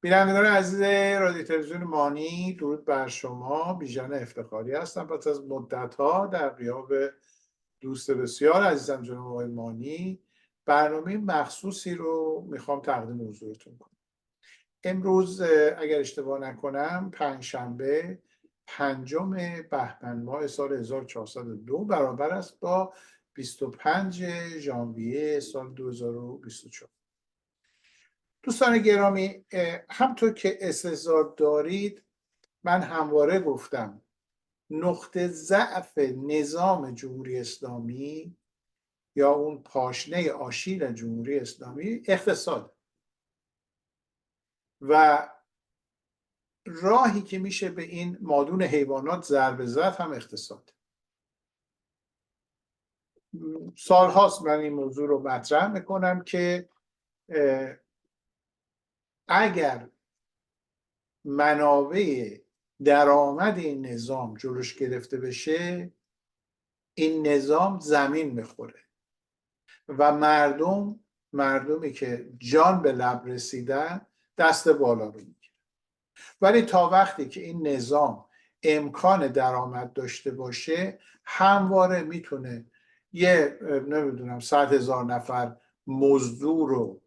بینندگان عزیز رادیو تلویزیون مانی، درود بر شما. بیژن افتخاری هستم. پس از مدت‌ها در غیاب دوست بسیار عزیزم جناب آقای مانی، برنامه مخصوصی رو میخوام تقدیم حضورتون کنم. امروز اگر اشتباه نکنم پنجشنبه 5 بهمن ماه سال 1402 برابر است با 25 ژانویه سال 2024. دوستان گرامی، همطور که استحضار دارید من همواره گفتم نقطه ضعف نظام جمهوری اسلامی یا اون پاشنه آشیل جمهوری اسلامی اقتصاد و راهی که میشه به این مادون حیوانات ضربه زد هم اقتصاد. سالهاست من این موضوع رو مطرح میکنم که اگر منابع درآمد این نظام جلوش گرفته بشه، این نظام زمین میخوره و مردمی که جان به لب رسیدن دست بالا رو میگیره. ولی تا وقتی که این نظام امکان درآمد داشته باشه، همواره میتونه نمیدونم 100,000 نفر مزدور رو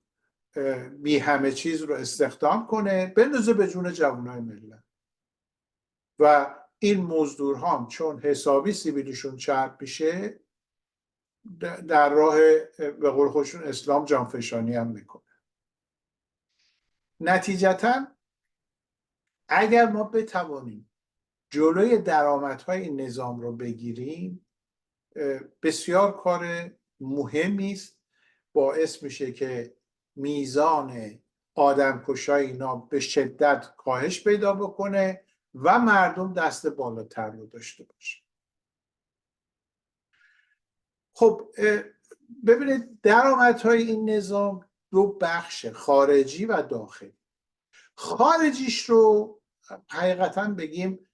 بی همه چیز رو استخدام کنه، بندازه به جون جوانای ملت. و این مزدورها هم چون حسابی سیبیلشون چرب میشه، در راه به قول خودشون اسلام جانفشانی هم میکنه. نتیجتا اگر ما بتوانیم جلوی درآمدهای این نظام رو بگیریم، بسیار کار مهمی است. باعث میشه که میزان آدمکشای اینا به شدت کاهش پیدا بکنه و مردم دست بالاتر رو داشته باشه. خب ببینید، درآمدهای این نظام دو بخش، خارجی و داخلی. خارجیش رو حقیقتا بگیم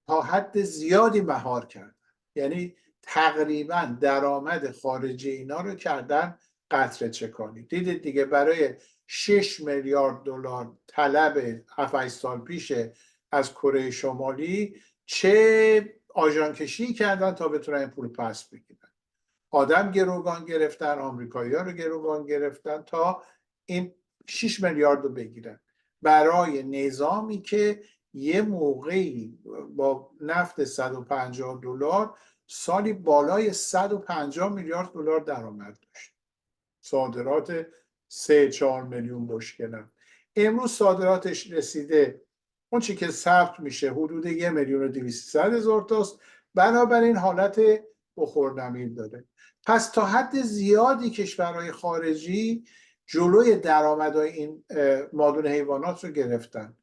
تا حد زیادی مهار کردن، یعنی تقریبا درآمد خارجی اینا رو کردن قطره چکانی. دیدید دیگه، برای 6 میلیارد دلار طلب 7 سال پیش از کره شمالی چه آژانکشی کردن تا بتونن این پول پس بگیرن. آدم گروگان گرفتن، آمریکایی‌ها رو گروگان گرفتن تا این 6 میلیارد رو بگیرن برای نظامی که یه موقعی با نفت 150 دلار سالی بالای 150 میلیارد دلار درآمد داشت. صادرات 3-4 میلیون بشکه. امروز صادراتش رسیده اون چی که ثبت میشه حدود 1,200,000 تاست. بنابراین حالت بخور داره. پس تا حد زیادی کشورهای خارجی جلوی درآمدهای این مادون حیوانات رو گرفتن،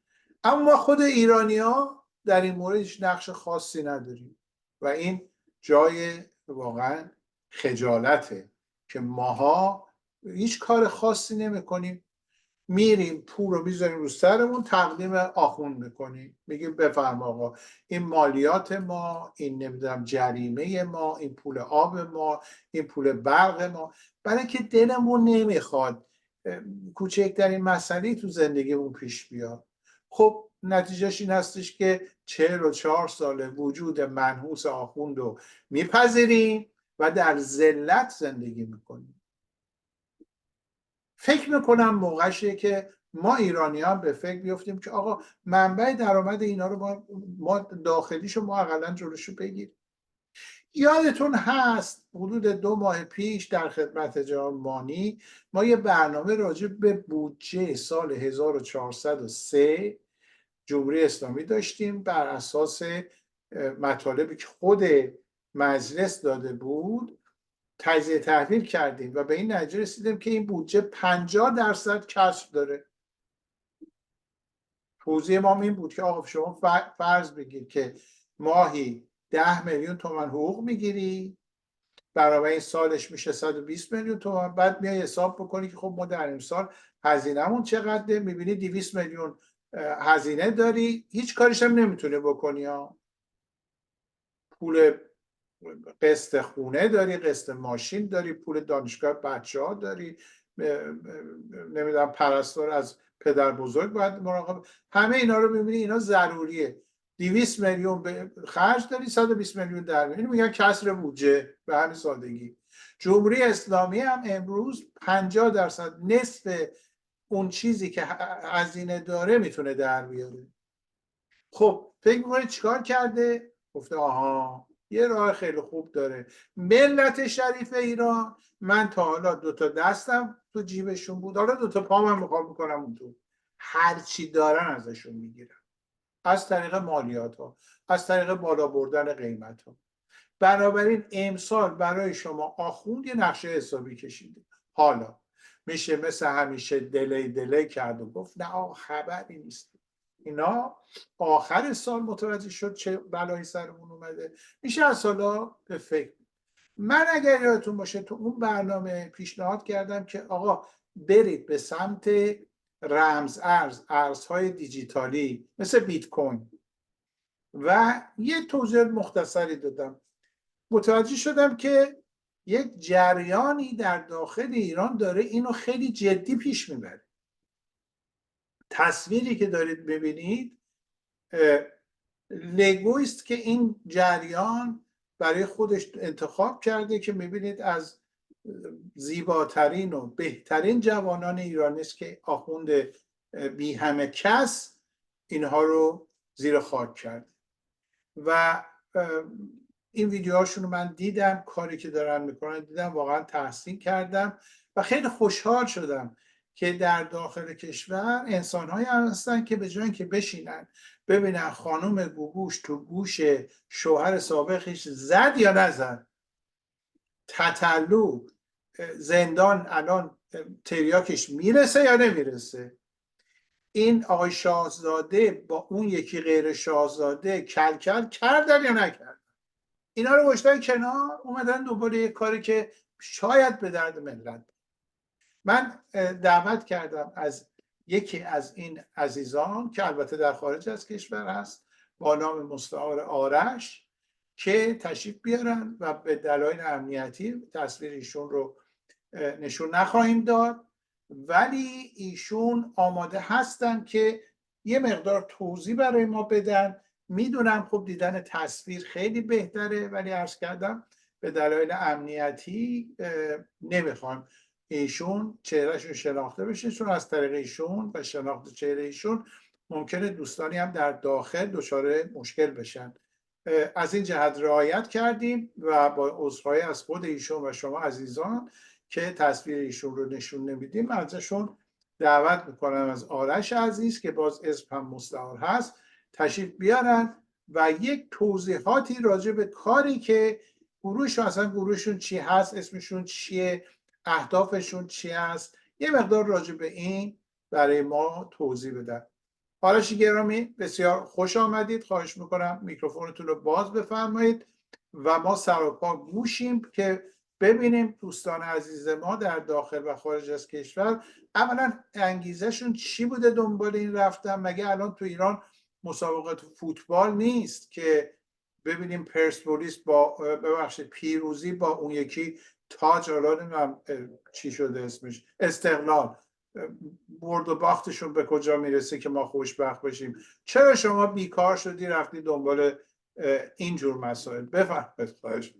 اما خود ایرانی‌ها در این مورد هیچ نقش خاصی نداریم و این جای واقعا خجالته که ماها هیچ کار خاصی نمی‌کنیم. میریم پول رو میذاریم رو سرمون، تقدیم آخوند میکنیم، میگیم بفرما آقا این مالیات ما، این نمیدونم جریمه ما، این پول آب ما، این پول برق ما، برای اینکه دلمون نمیخواد کوچکترین مسئله تو زندگیمون پیش بیاد. خب نتیجهش این هستش که 44 سال وجود منحوس آخوند رو میپذیریم و در ذلت زندگی میکنیم. فکر میکنم موقعشه که ما ایرانی ها به فکر بیفتیم که آقا منبع درآمد اینا رو ما داخلیشو ما اقلا جلوشو بگیریم. یادتون هست حدود 2 ماه پیش در خدمت جناب مانی ما یه برنامه راجع به بودجه سال 1403 جمهوری اسلامی داشتیم بر اساس مطالبی که خود مجلس داده بود. تجزیه تحلیل کردیم و به این نتیجه رسیدیم که این بودجه 50% کسر داره. توضیح ما این بود که آقا شما فرض بگیر که ماهی 10 میلیون تومان حقوق میگیری، برابر این سالش میشه 120 میلیون تومان. بعد میای حساب بکنی که خب ما در این سال هزینه‌مون چقدره، میبینی 200 میلیون هزینه داری، هیچ کاریش هم نمیتونه بکنی ها. پول قسط خونه داری، قسط ماشین داری، پول دانشگاه بچه ها داری، نمیدونم پرستار از پدر بزرگ باید مراقب. همه اینا رو میبینی، اینا ضروریه. 200 میلیون به خرج داری، 120 میلیون در میاری، میگن کسر بودجه. به همین سادگی. جمهوری اسلامی هم امروز 50% نصف اون چیزی که هزینه داره میتونه در بیاره. خب فکر میکنید چیکار کرده؟ گفته آها یه راه خیلی خوب داره. ملت شریف ایران، من تا حالا 2 تا دستم تو جیبشون بود، حالا 2 تا پام هم میخوام میکنم اون تو، هر چی دارن ازشون میگیرم، از طریق مالیات ها، از طریق بالا بردن قیمت ها. بنابراین امسال برای شما آخوند یه نقشه حسابی کشیده. حالا میشه مثل همیشه دلی کرد و گفت نه خبری نیست، اینا آخر سال متوجه شد چه بلایی سرمون اومده، میشه از حالا به فکر. من اگر یادتون باشه تو اون برنامه پیشنهاد کردم که آقا برید به سمت رمز ارزهای دیجیتالی مثل بیت کوین، و یه توضیح مختصری دادم. متوجه شدم که یک جریانی در داخل ایران داره اینو خیلی جدی پیش میبره. تصویری که دارید ببینید لگویست که این جریان برای خودش انتخاب کرده که میبینید از زیباترین و بهترین جوانان ایرانی است که آخوند بی همه کس اینها رو زیر خاک کرد. و این ویدیوهاشون رو من دیدم، کاری که دارن میکنن دیدم، واقعا تحسین کردم و خیلی خوشحال شدم که در داخل کشور انسان‌هایی هستن که به جای اینکه بشینن ببینن خانم گوگوش تو گوش شوهر سابقش زد یا نزد، تتلو زندان الان تریاکش میرسه یا نمیرسه، این آقای شاهزاده با اون یکی غیر شاهزاده کلکل کردن یا نکردن، اینا رو گذاشتن کنار، اومدن دوباره یک کاری که شاید به درد ملت. من دعوت کردم از یکی از این عزیزان که البته در خارج از کشور هست با نام مستعار آرش که تشریف بیارن و به دلایل امنیتی تصویر ایشون رو نشون نخواهیم داد، ولی ایشون آماده هستن که یه مقدار توضیح برای ما بدن. میدونم خب دیدن تصویر خیلی بهتره، ولی عرض کردم به دلایل امنیتی نمیخوام ایشون چهرهشون شناخته بشه، چون از طریق ایشون و شناخت چهره ایشون ممکنه دوستانی هم در داخل دچار مشکل بشن. از این جهت رعایت کردیم و با عذرخواهی از خود ایشون و شما عزیزان که تصویر ایشون رو نشون نمیدیم، ازشون دعوت میکنم از آرش عزیز که باز اسم هم مستعار هست تشریف بیارن و یک توضیحاتی راجع به کاری که گروهشون، اصلا گروهشون چی هست، اسمشون چیه، اهدافشون چی هست، یه مقدار راجع به این برای ما توضیح بدن. آرش گرامی بسیار خوش آمدید. خواهش میکنم میکروفونتون رو باز بفرمایید و ما سر و پا گوشیم که ببینیم دوستان عزیز ما در داخل و خارج از کشور اولا انگیزشون چی بوده دنبال این رفتن. مگه الان تو ایران مسابقات فوتبال نیست که ببینیم پرسپولیس با پیروزی با اون یکی تاج، الان چی شده اسمش، استقلال، برد و باختشون به کجا میرسه که ما خوشبخت بشیم؟ چرا شما بیکار شدی رفتی دنبال اینجور مسائل؟ بفرمایید. خواهش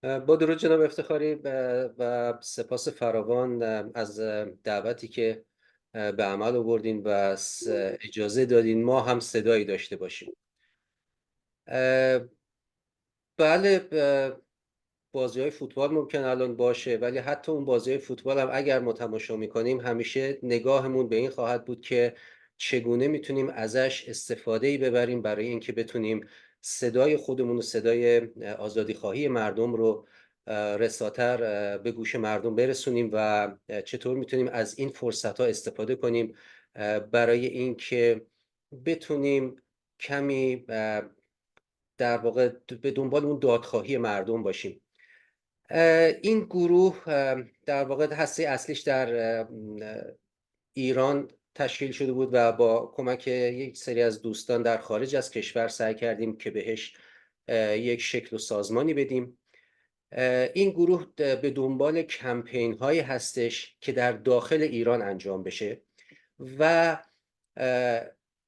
با درود جناب افتخاری و سپاس فراوان از دعوتی که به عمل آوردین و اجازه دادین ما هم صدایی داشته باشیم. بله، بازی‌های فوتبال ممکن الان باشه، ولی حتی اون بازی‌های فوتبال هم اگر ما تماشا می‌کنیم همیشه نگاهمون به این خواهد بود که چگونه میتونیم ازش استفاده‌ای ببریم برای اینکه بتونیم صدای خودمون و صدای آزادیخواهی مردم رو رساتر به گوش مردم برسونیم و چطور میتونیم از این فرصت‌ها استفاده کنیم برای اینکه بتونیم کمی در واقع به دنبال اون دادخواهی مردم باشیم. این گروه در واقع هسته اصلیش در ایران تشکیل شده بود و با کمک یک سری از دوستان در خارج از کشور سعی کردیم که بهش یک شکل و سازمانی بدیم. این گروه به دنبال کمپین هایی هستش که در داخل ایران انجام بشه و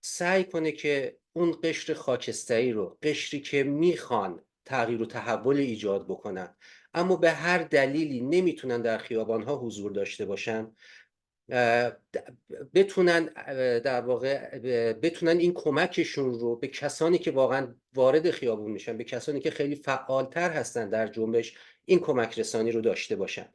سعی کنه که اون قشر خاکستری رو، قشری که میخوان تغییر و تحول ایجاد بکنن اما به هر دلیلی نمیتونن در خیابانها حضور داشته باشن، بتونن در واقع بتونن این کمکشون رو به کسانی که واقعا وارد خیابون میشن، به کسانی که خیلی فعالتر هستن در جنبش، این کمک رسانی رو داشته باشن.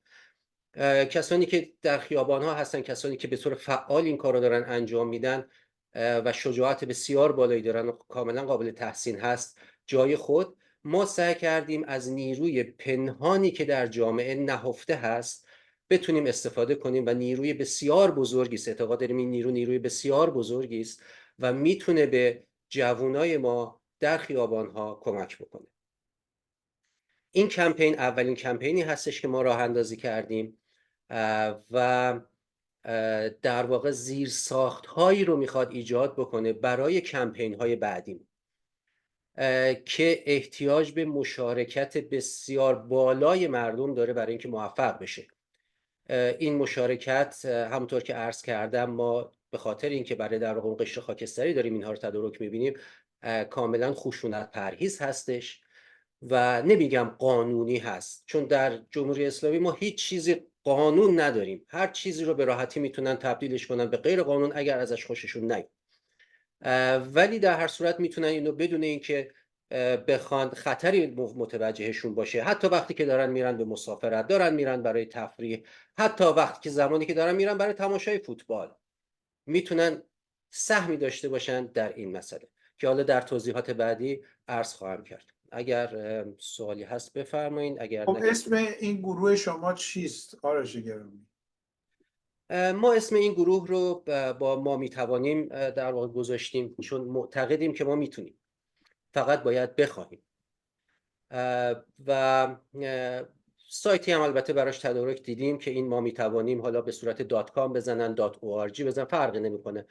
کسانی که در خیابان ها هستن، کسانی که به طور فعال این کار رو دارن انجام میدن و شجاعت بسیار بالایی دارن و کاملا قابل تحسین هست جای خود. ما سعی کردیم از نیروی پنهانی که در جامعه نهفته هست بتونیم استفاده کنیم و نیروی بسیار بزرگی است. اعتقاد داریم این نیروی بسیار بزرگی است و میتونه به جوانای ما در خیابان ها کمک بکنه. این کمپین اولین کمپینی هستش که ما راه اندازی کردیم و در واقع زیرساخت هایی رو میخواد ایجاد بکنه برای کمپین های بعدی که احتیاج به مشارکت بسیار بالای مردم داره برای اینکه موفق بشه. این مشارکت همونطور که عرض کردم ما به خاطر اینکه برای در واقع قشر خاکستری داریم اینها رو تدارک میبینیم کاملا خشونت پرهیز هستش و نمیگم قانونی هست، چون در جمهوری اسلامی ما هیچ چیزی قانون نداریم، هر چیزی رو به راحتی میتونن تبدیلش کنن به غیر قانون اگر ازش خوششون نیاد، ولی در هر صورت میتونن اینو بدون اینکه بخوان خطری متوجهشون باشه، حتی وقتی که دارن میرن به مسافرت، دارن میرن برای تفریح، حتی وقتی که زمانی که دارن میرن برای تماشای فوتبال، میتونن سهمی داشته باشن در این مسئله که حالا در توضیحات بعدی عرض خواهم کرد. اگر سوالی هست بفرمایید. اگر خب اسم این گروه شما چیست آرش گرامی؟ ما اسم این گروه رو با ما میتوانیم در واقع گذاشتیم چون معتقدیم که ما میتونیم، فقط باید بخواهیم. و سایتی هم البته براش تدارک دیدیم که این ما میتوانیم حالا به صورت .com بزنن .org بزنن، فرقی نمیکنه.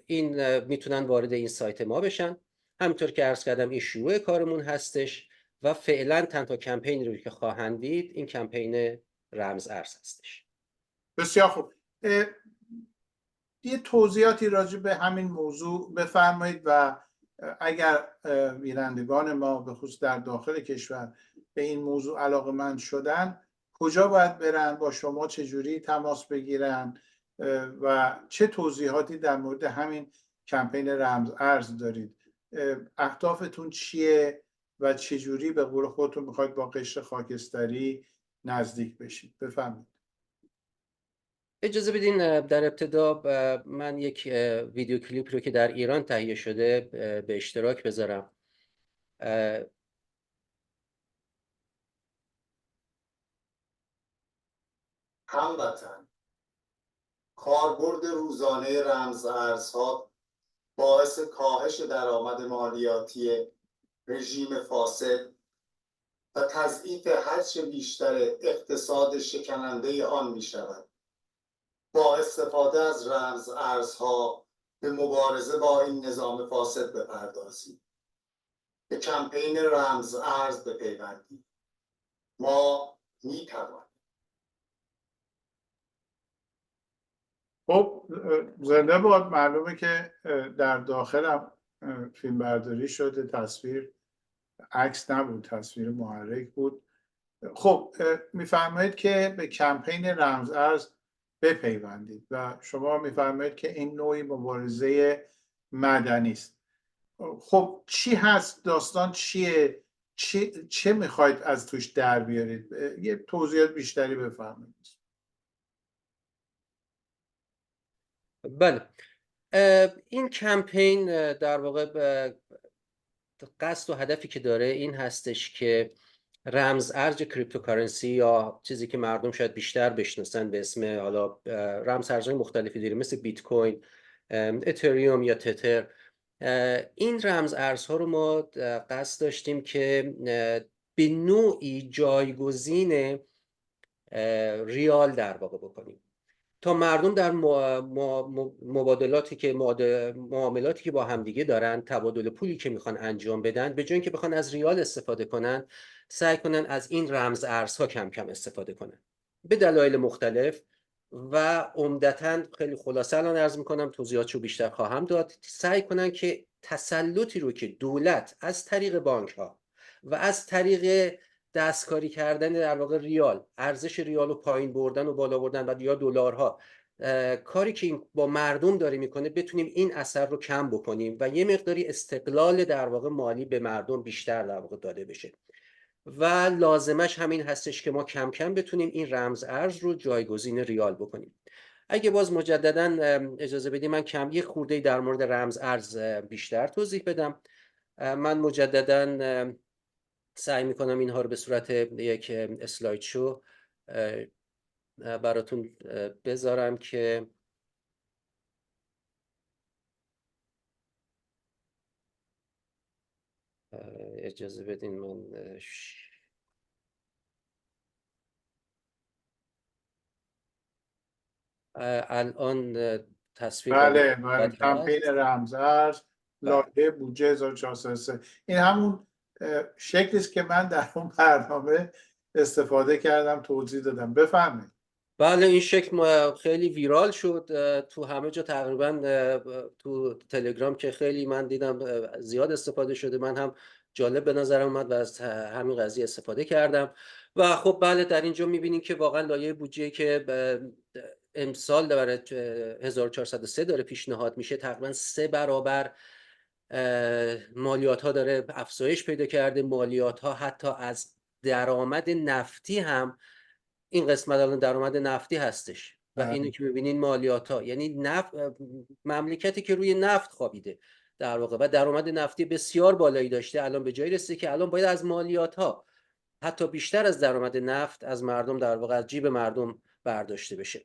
این میتونن وارد این سایت ما بشن. همینطور که عرض کردم این شروع کارمون هستش و فعلا تنها کمپینی رو که خواهند دید این کمپین رمز ارز هستش. بسیار خوب. یه توضیحاتی راجع به همین موضوع بفرمایید و اگر بینندگان ما به خصوص در داخل کشور به این موضوع علاقه‌مند شدن کجا باید برن، با شما چجوری تماس بگیرن و چه توضیحاتی در مورد همین کمپین رمز ارز دارید؟ اهدافتون چیه و چجوری به قول خودتون میخواید با قشر خاکستری نزدیک بشید؟ بفرمایید. اجازه بدین در ابتدا من یک ویدیو کلیپ رو که در ایران تهیه شده به اشتراک بذارم. هموطن، کاربرد روزانه رمز ارزها باعث کاهش درآمد مالیاتی رژیم فاسد و تضعیف هرچه بیشتر اقتصاد شکننده آن می شود. با استفاده از رمز ارزها به مبارزه با این نظام فاسد بپردازیم. به کمپین رمز ارز بپیوندیم. ما می توانیم. خب زنده باد. معلومه که در داخلم فیلم برداری شده، تصویر عکس نبود، تصویر محرک بود. خب میفرمایید که به کمپین رمز ارز بپیوندید و شما میفرمایید که این نوعی مبارزه مدنی است. خب چی هست؟ داستان چیه؟ چه میخواید از توش در بیارید؟ یه توضیحات بیشتری بفرمایید. بله، این کمپین در واقع قصد و هدفی که داره این هستش که رمز ارز کریپتوکارنسی یا چیزی که مردم شاید بیشتر بشناسن به اسم حالا رمز ارزهای مختلفی داریم مثل بیت کوین، اتریوم یا تتر، این رمز ارزها رو ما قصد داشتیم که به نوعی جایگزین ریال در واقع بکنیم تا مردم در معاملاتی که با همدیگه دارن، تبادل پولی که میخوان انجام بدن، به جای اینکه بخوان از ریال استفاده کنن سعی کنن از این رمز ارزها کم کم استفاده کنن به دلایل مختلف. و عمدتاً خیلی خلاصه الان عرض میکنم، توضیحاتشو بیشتر خواهم داد، سعی کنن که تسلطی رو که دولت از طریق بانک ها و از طریق دستکاری کردن در واقع ریال، ارزش ریال رو پایین بردن و بالا بردن و یا دلارها، کاری که این با مردم داره میکنه، بتونیم این اثر رو کم بکنیم و یه مقداری استقلال در واقع مالی به مردم بیشتر در واقع داده بشه. و لازمش همین هستش که ما کم کم بتونیم این رمز ارز رو جایگزین ریال بکنیم. اگه باز مجددا اجازه بدیم من یه خورده در مورد رمز ارز بیشتر توضیح بدم. من مجددا سعی میکنم اینها رو به صورت یک اسلاید شو براتون بذارم که اجازه بدین من الان تصویر بله برای بله، کمپین هست. رمز ارز، بله. لایحه بودجه 1403. این همون شکلی است که من در اون برنامه استفاده کردم، توضیح دادم. بفرمایید. بله این شکل خیلی ویرال شد تو همه جا تقریبا، تو تلگرام که خیلی من دیدم زیاد استفاده شده، من هم جالب به نظرم اومد و از همین قضیه استفاده کردم. و خب بله در اینجا میبینیم که واقعا لایحه بودجه که امسال برای 1403 داره پیشنهاد میشه، تقریبا 3 برابر مالیات ها داره افزایش پیدا کرده. مالیات ها حتی از درآمد نفتی هم، این قسمت الان درآمد نفتی هستش و اینو که می‌بینین مالیات ها، یعنی مملکتی که روی نفت خوابیده در واقع و درآمد نفتی بسیار بالایی داشته، الان به جایی رسیده که الان باید از مالیات ها حتی بیشتر از درآمد نفت از مردم در واقع از جیب مردم برداشته بشه.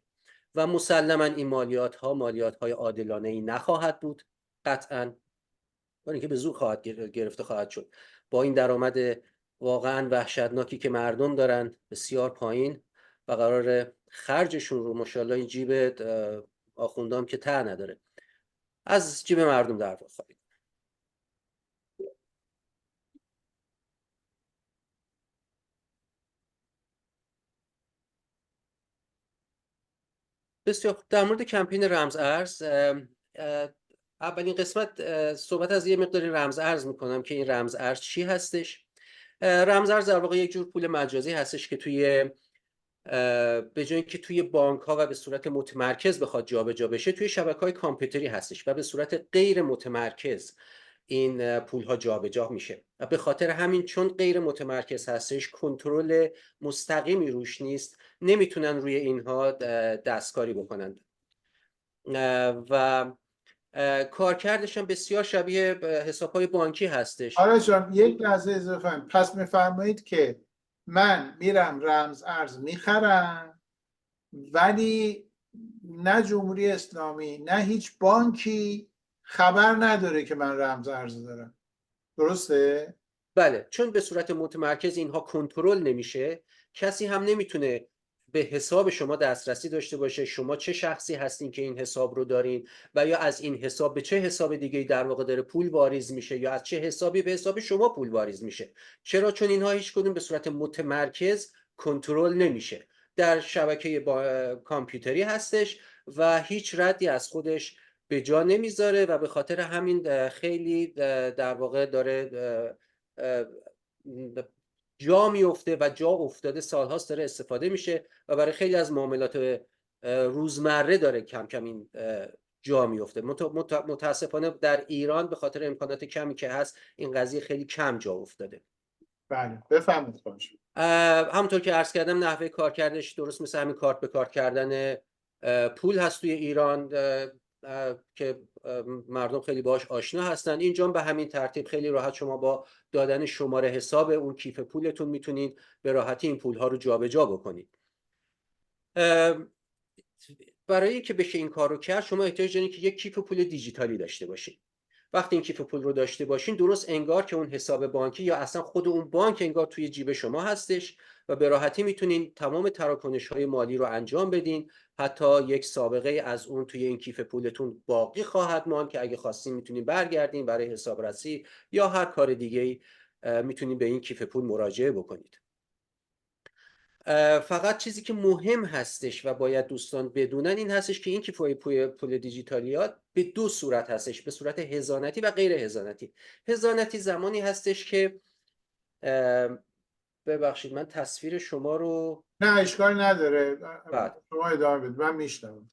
و مسلما این مالیات های عادلانه ای نخواهد بود قطعاً، برای اینکه به زور خواهد گرفته خواهد شد با این درآمد واقعا وحشتناکی که مردم دارن بسیار پایین و قرار خرجشون رو ماشاءالله این جیب آخوندام که ته نداره از جیب مردم در واقع خواهید. بسیار در مورد کمپین رمز ارز، اولین قسمت صحبت از یه مقداری رمز ارز میکنم که این رمز ارز چی هستش. رمز ارز در واقع یک جور پول مجازی هستش که توی به جای اینکه توی بانک ها و به صورت متمرکز بخواد جابجا بشه، توی شبکه‌های کامپیوتری هستش و به صورت غیر متمرکز این پول ها جابجا میشه و به خاطر همین چون غیر متمرکز هستش، کنترل مستقیمی روش نیست، نمیتونن روی اینها دستکاری بکنن و کارکردش هم بسیار شبیه حساب‌های بانکی هستش. آره جان، یک لحظه اضافه کنم. پس میفرمایید که من میرم رمز ارز میخرم، ولی نه جمهوری اسلامی نه هیچ بانکی خبر نداره که من رمز ارز دارم، درسته؟ بله، چون به صورت متمرکز اینها کنترل نمیشه، کسی هم نمیتونه به حساب شما دسترسی داشته باشه، شما چه شخصی هستین که این حساب رو دارین و یا از این حساب به چه حساب دیگه در واقع داره پول واریز میشه یا از چه حسابی به حساب شما پول واریز میشه. چرا؟ چون اینها هیچ کدوم به صورت متمرکز کنترل نمیشه، در شبکه کامپیوتری هستش و هیچ ردی از خودش به جا نمیذاره و به خاطر همین خیلی در واقع داره جا میفته و جا افتاده، سالهاست داره استفاده میشه و برای خیلی از معاملات روزمره داره کم کم این جا میفته. متاسفانه در ایران به خاطر امکانات کمی که هست این قضیه خیلی کم جا افتاده. بله بفهمید خواهش. همونطور که عرض کردم نحوه کارکردش درست مثل همین کارت به کارت کردن پول هست توی ایران که مردم خیلی باهاش آشنا هستن. اینجا به همین ترتیب خیلی راحت شما با دادن شماره حساب اون کیف پولتون میتونید به راحتی این پول ها رو جابجا بکنید. برای اینکه بشه این کار رو کرد شما احتیاج دارید که یک کیف پول دیجیتالی داشته باشید. وقتی این کیف پول رو داشته باشین، درست انگار که اون حساب بانکی یا اصلا خود اون بانک انگار توی جیب شما هستش و به راحتی میتونین تمام تراکنش‌های مالی رو انجام بدین. حتی یک سابقه از اون توی این کیف پولتون باقی خواهد ماند که اگه خواستین میتونین برگردین برای حسابرسی یا هر کار دیگه‌ای میتونین به این کیف پول مراجعه بکنید. فقط چیزی که مهم هستش و باید دوستان بدونن این هستش که این کیف پول دیجیتالیات به دو صورت هستش، به صورت هزانتی و غیر هزانتی. هزانتی زمانی هستش که ببخشید من تصویر شما رو نه اشکال نداره، بعد شما ادامه بدید، من میشنوم.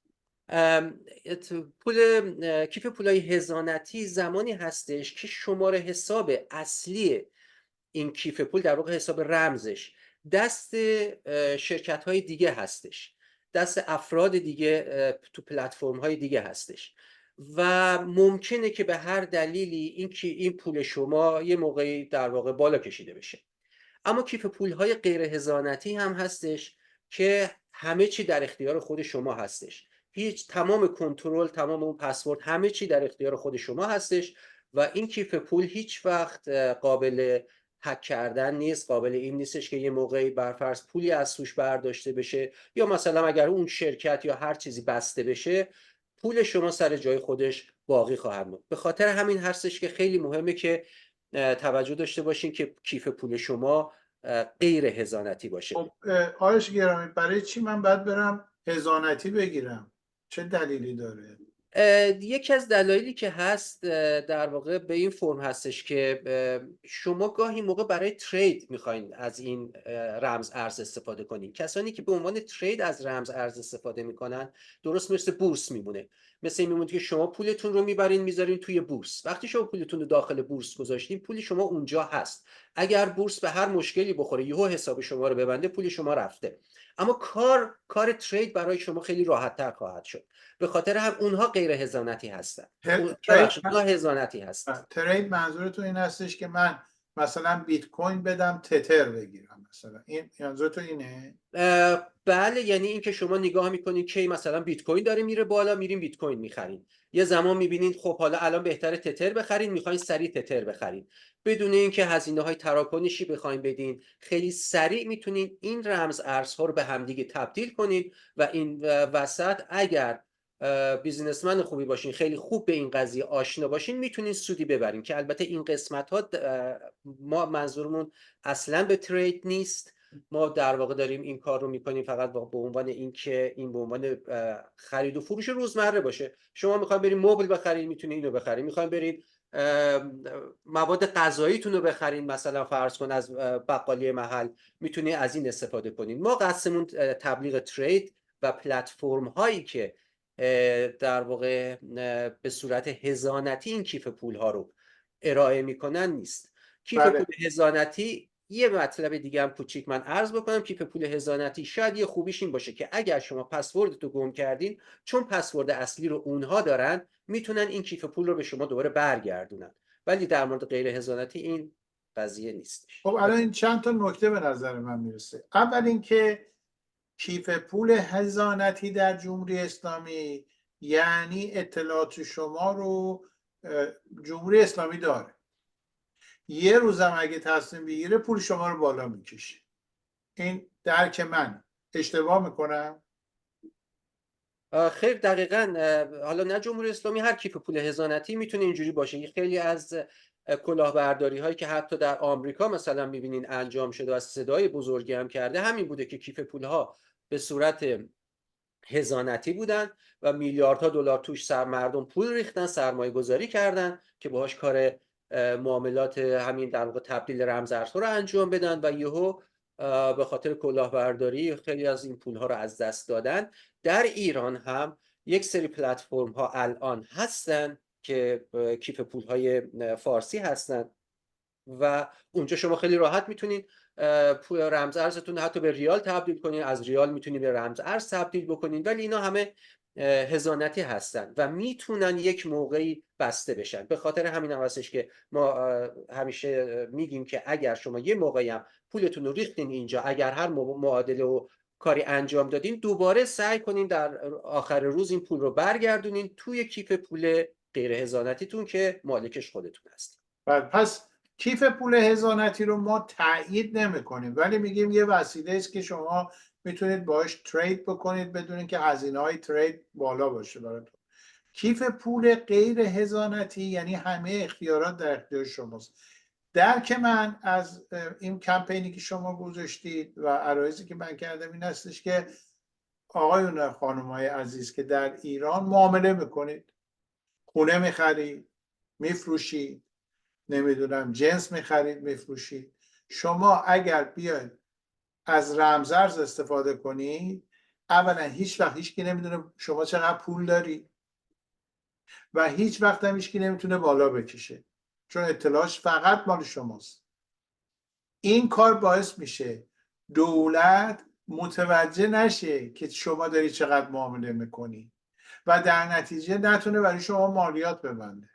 کیف پولای هزانتی زمانی هستش که شماره حساب اصلی این کیف پول، در واقع حساب رمزش، دست شرکت های دیگه هستش، دست افراد دیگه تو پلتفرم های دیگه هستش و ممکنه که به هر دلیلی این پول شما یه موقعی در واقع بالا کشیده بشه. اما کیف پول های غیر هزانتی هم هستش که همه چی در اختیار خود شما هستش، تمام کنترل، تمام اون پسورد، همه چی در اختیار خود شما هستش و این کیف پول هیچ وقت قابل هک کردن نیست، قابل این نیستش که یه موقعی برفرض پولی از توش برداشته بشه یا مثلا اگر اون شرکت یا هر چیزی بسته بشه پول شما سر جای خودش باقی خواهد بود. به خاطر همین هستش که خیلی مهمه که توجه داشته باشین که کیف پول شما غیر هزانتی باشه. خب آرش گرامی، برای چی من باید برم هزانتی بگیرم؟ چه دلیلی داره؟ یکی از دلایلی که هست در واقع به این فرم هستش که شما گاهی موقع برای ترید میخواین از این رمز ارز استفاده کنین. کسانی که به عنوان ترید از رمز ارز استفاده میکنن درست مثل بورس میمونه، مثل این میمونه که شما پولتون رو میبرین میذارین توی بورس. وقتی شما پولتون رو داخل بورس گذاشتین پول شما اونجا هست، اگر بورس به هر مشکلی بخوره یهو حساب شما رو ببنده پول شما رفته. اما کار ترید برای شما خیلی راحت تر خواهد شد، به خاطر هم اونها غیر هزانتی هستن. اونها هزانتی هستن. ترید منظورتون این هستش که من مثلا بیت کوین بدم تتر بگیرم، مثلا این منظورتون اینه؟ بله، یعنی این که شما نگاه میکنید که مثلا بیت کوین داره میره بالا، میرین بیت کوین میخرین، یه زمان میبینید خب حالا الان بهتره تتر بخرین، میخواین سریع تتر بخرین بدون اینکه هزینه های تراکنشی بخواین بدین. خیلی سریع میتونین این رمز ارزها رو به همدیگه تبدیل کنید و این وسط اگر بیزینسمن خوبی باشین، خیلی خوب به این قضیه آشنا باشین، میتونین سودی ببرین. که البته این قسمت ها ما منظورمون اصلا به ترید نیست، ما در واقع داریم این کار رو میکنیم فقط به عنوان اینکه این به عنوان خرید و فروش روزمره باشه. شما میخواین برید مبل بخرید میتونید اینو بخرید، میخواین برید مواد غذاییتون رو بخرید مثلا فرض کن از بقالی محل میتونید از این استفاده کنید. ما قصدمون تبلیغ ترید و پلتفرم هایی که در واقع به صورت هزانتی این کیف پول ها رو ارائه میکنن نیست. کیف بله. پول هزانتی یه مطلب دیگه هم کوچیک من عرض بکنم. کیف پول هزانتی شاید یه خوبیش این باشه که اگر شما پسوردتو گم کردین، چون پسورد اصلی رو اونها دارن میتونن این کیف پول رو به شما دوباره برگردونن، ولی در مورد غیر هزانتی این قضیه نیستش. خب الان این چند تا نکته به نظر من میرسه. اول اینکه کیف پول هزانتی در جمهوری اسلامی یعنی اطلاعات شما رو جمهوری اسلامی داره، یه روزم اگه تصمیم بگیره پول شما رو بالا میکشه. این درک من، اشتباه میکنم؟ خیر دقیقاً. حالا نه جمهوری اسلامی، هر کیف پول هزانتی میتونه اینجوری باشه. خیلی از کلاهبرداری هایی که حتی در آمریکا مثلا میبینین انجام شده و از صدای بزرگی هم کرده همین بوده که کیف پول ها به صورت هزانتی بودن و میلیاردها دلار توش مردم پول ریختن، سرمایه گذاری کردن که باهاش کار معاملات همین در واقع تبدیل رمز ارزها رو انجام بدن و یهو به خاطر کلاهبرداری خیلی از این پول ها رو از دست دادن. در ایران هم یک سری پلتفرم ها الان هستن که کیف پول های فارسی هستن و اونجا شما خیلی راحت میتونید رمز ارزتون حتی به ریال تبدیل کنین، از ریال میتونید به رمز ارز تبدیل بکنین، ولی اینا همه هزانتی هستن و میتونن یک موقعی بسته بشن. به خاطر همین هم هستش که ما همیشه میگیم که اگر شما یه موقعی هم پولتون رو ریختین اینجا، اگر هر معادله و کاری انجام دادین، دوباره سعی کنین در آخر روز این پول رو برگردونین توی کیف پول غیر هزانتیتون که مالکش خودتون هست. پس کیف پول هزانتی رو ما تایید نمی‌کنیم، ولی میگیم یه وسیله است که شما میتونید باهاش ترید بکنید بدون اینکه هزینه‌های ترید بالا باشه براتون. کیف پول غیر هزانتی یعنی همه اختیارات در اختیار شماست. درک من از این کمپینی که شما گذاشتید و عرایضی که من کردم این هستش که آقایون و خانم‌های عزیز که در ایران معامله میکنید، خونه میخرید، میفروشید، نمیدونم جنس میخرید، میفروشید، شما اگر بیاید از رمزارز استفاده کنید، اولا هیچ وقت هیچکی نمیدونه شما چقدر پول داری و هیچ وقت هم هیچکی نمیتونه بالا بکشه، چون اطلاعش فقط مال شماست. این کار باعث میشه دولت متوجه نشه که شما داری چقدر معامله میکنی و در نتیجه نتونه برای شما مالیات ببنده.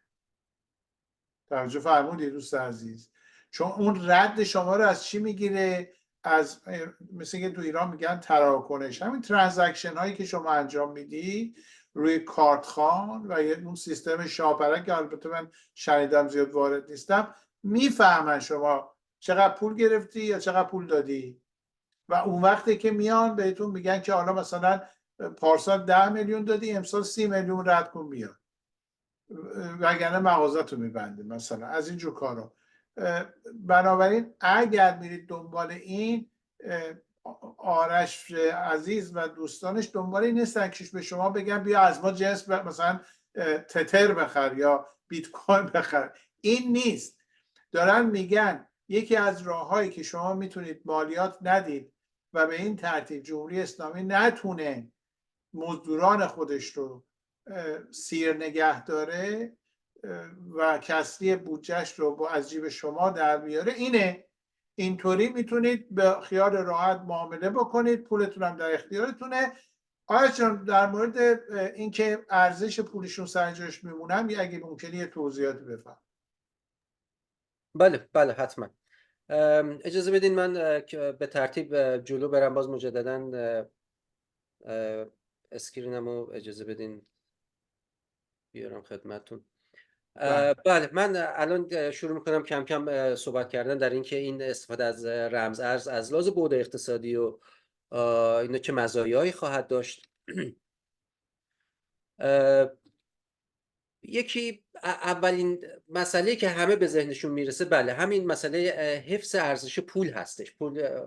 توجه فرمودید دوست عزیز؟ چون اون رد شما رو از چی میگیره؟ از مثل که تو ایران میگن تراکنش، همین ترانزکشن هایی که شما انجام میدی روی کارت خوان و اون سیستم شاپرک که البته من شنیدم زیاد وارد نیستم، میفهمن شما چقدر پول گرفتی یا چقدر پول دادی و اون وقتی که میان بهتون میگن که حالا مثلا پارسال 10 میلیون دادی، امسال 30 میلیون رد کن بیاد، وگرنه مغازه‌تو میبنده مثلا، از اینجور کارا. بنابراین اگر میرید دنبال این، آرش عزیز و دوستانش دنبال این نیستن که به شما بگن بیا از ما جنس مثلا تتر بخر یا بیت کوین بخر، این نیست. دارن میگن یکی از راههایی که شما میتونید مالیات ندید و به این ترتیب جمهوری اسلامی نتونه مزدوران خودش رو سیر نگه داره و کسری بودجهش رو از جیب شما در بیاره، اینه. اینطوری میتونید به خیال راحت معامله بکنید، پولتون هم در اختیارتونه. آیا جان در مورد اینکه ارزش پولشون سر جاش میمونن اگه ممکنه یه توضیحاتی بفرمایید؟ بله حتما. اجازه بدین من به ترتیب جلو برم. باز مجددا اسکرینمو اجازه بدین بیارم خدمتتون. بله من الان شروع میکنم کم کم صحبت کردن در اینکه این استفاده از رمز ارز از لحاظ بعد اقتصادی و اینا چه مزایایی خواهد داشت. یکی اولین مسئله که همه به ذهنشون میرسه بله همین مسئله حفظ ارزش پول هستش.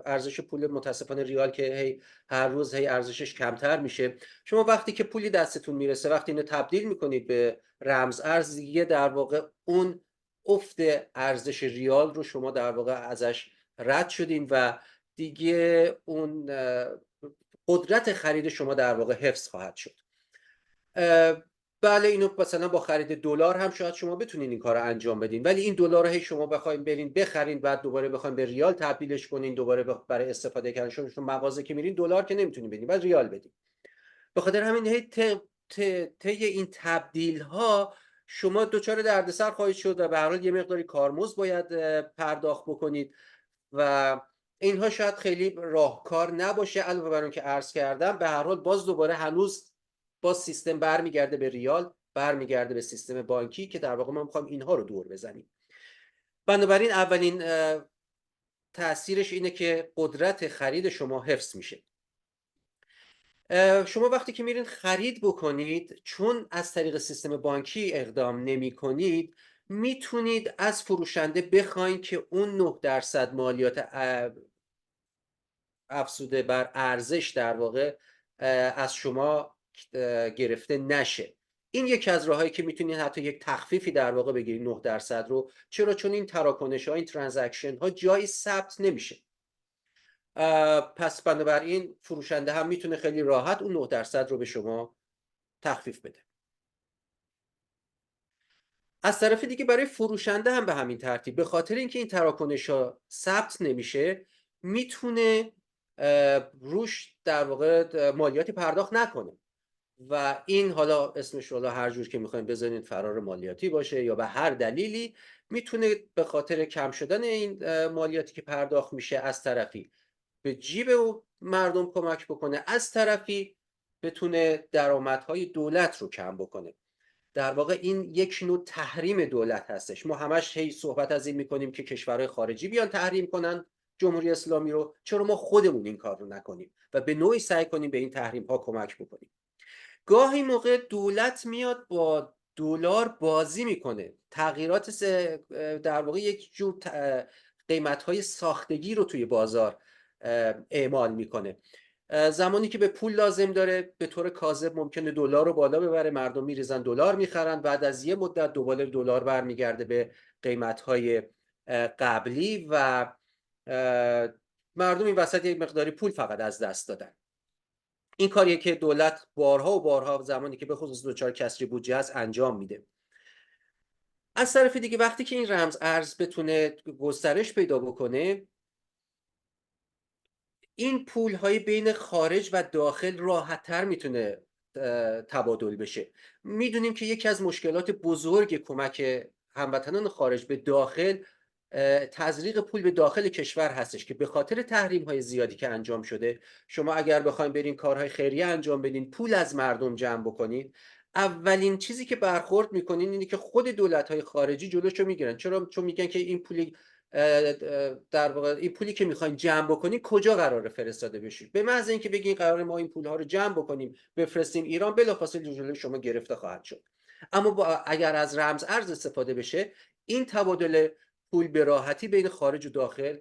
ارزش پول متاسفانه ریال که هر روز ارزشش کمتر میشه. شما وقتی که پولی دستتون میرسه، وقتی اینو تبدیل میکنید به رمز ارز، دیگه در واقع اون افت ارزش ریال رو شما در واقع ازش رد شدین و دیگه اون قدرت خرید شما در واقع حفظ خواهد شد. بله اینو مثلا با خرید دلار هم شاید شما بتونین این کار رو انجام بدین، ولی این دلار رو شما بخواید برین بخرین بعد دوباره بخواید به ریال تبدیلش کنین، دوباره برای استفاده کردن چون مغازه که میرین دلار که نمیتونین بدین، بعد ریال بدین. به خاطر همین طی این تبدیل ها شما دچار دردسر خواهید شد و به هر حال یه مقداری کارمزد باید پرداخت بکنید و اینها شاید خیلی راهکار نباشه. علاوه بر اون که عرض کردم به هر حال باز دوباره هنوز باز سیستم برمیگرده به ریال، برمیگرده به سیستم بانکی که در واقع ما میخوایم اینها رو دور بزنیم. بنابراین اولین تأثیرش اینه که قدرت خرید شما حفظ میشه. شما وقتی که میرین خرید بکنید، چون از طریق سیستم بانکی اقدام نمی کنید، میتونید از فروشنده بخواین که اون 9% مالیات افزوده بر ارزش در واقع از شما گرفته نشه. این یکی از راهایی که میتونید حتی یک تخفیفی در واقع بگیرید 9% رو. چرا؟ چون این تراکنش ها، این ترانزکشن ها جایی ثبت نمیشه. پس بنابراین فروشنده هم میتونه خیلی راحت اون 9% رو به شما تخفیف بده. از طرف دیگه برای فروشنده هم به همین ترتیب، به خاطر اینکه این تراکنش ها ثبت نمیشه، میتونه روش در واقع مالیاتی پرداخت نکنه و این حالا اسمش رو هر جور که میخوایم بزنید، فرار مالیاتی باشه یا به هر دلیلی، میتونه به خاطر کم شدن این مالیاتی که پرداخت میشه از طرفی به جیب مردم کمک بکنه، از طرفی بتونه درآمدهای دولت رو کم بکنه. در واقع این یک نوع تحریم دولت هستش. ما همش صحبت از این میکنیم که کشورهای خارجی بیان تحریم کنن جمهوری اسلامی رو، چرا ما خودمون این کار رو نکنیم و به نوعی سعی کنیم به این تحریم ها کمک بکنیم. گاهی موقع دولت میاد با دلار بازی میکنه، تغییرات در واقع یک جور قیمت‌های ساختگی رو توی بازار اعمال میکنه. زمانی که به پول لازم داره به طور کاذب ممکنه دلار رو بالا ببره، مردم میریزن دلار میخرن، بعد از یه مدت دوباره دلار برمیگرده به قیمت‌های قبلی و مردم این وسط یک مقداری پول فقط از دست دادن. این کاریه که دولت بارها و بارها زمانی که به خصوص دچار کسری بودجه است انجام میده. از طرف دیگه وقتی که این رمز ارز بتونه گسترش پیدا بکنه، این پول‌های بین خارج و داخل راحت‌تر میتونه تبادل بشه. میدونیم که یکی از مشکلات بزرگ کمک هموطنان خارج به داخل تزریق پول به داخل کشور هستش که به خاطر تحریم‌های زیادی که انجام شده، شما اگر بخواید برین کارهای خیریه انجام بدین، پول از مردم جمع بکنین، اولین چیزی که برخورد میکنین اینه که خود دولت‌های خارجی جلوشو میگیرن. چرا؟ چون میگن که این پولی در واقع این پولی که میخواین جمع بکنین کجا قراره فرستاده بشه. به محض اینکه بگین قراره ما این پول‌ها رو جمع بکنیم بفرستیم ایران، بلافاصله جلوی شما گرفته خواهد شد. اما اگر از رمز ارز استفاده بشه، این تبادل پول به راحتی بین خارج و داخل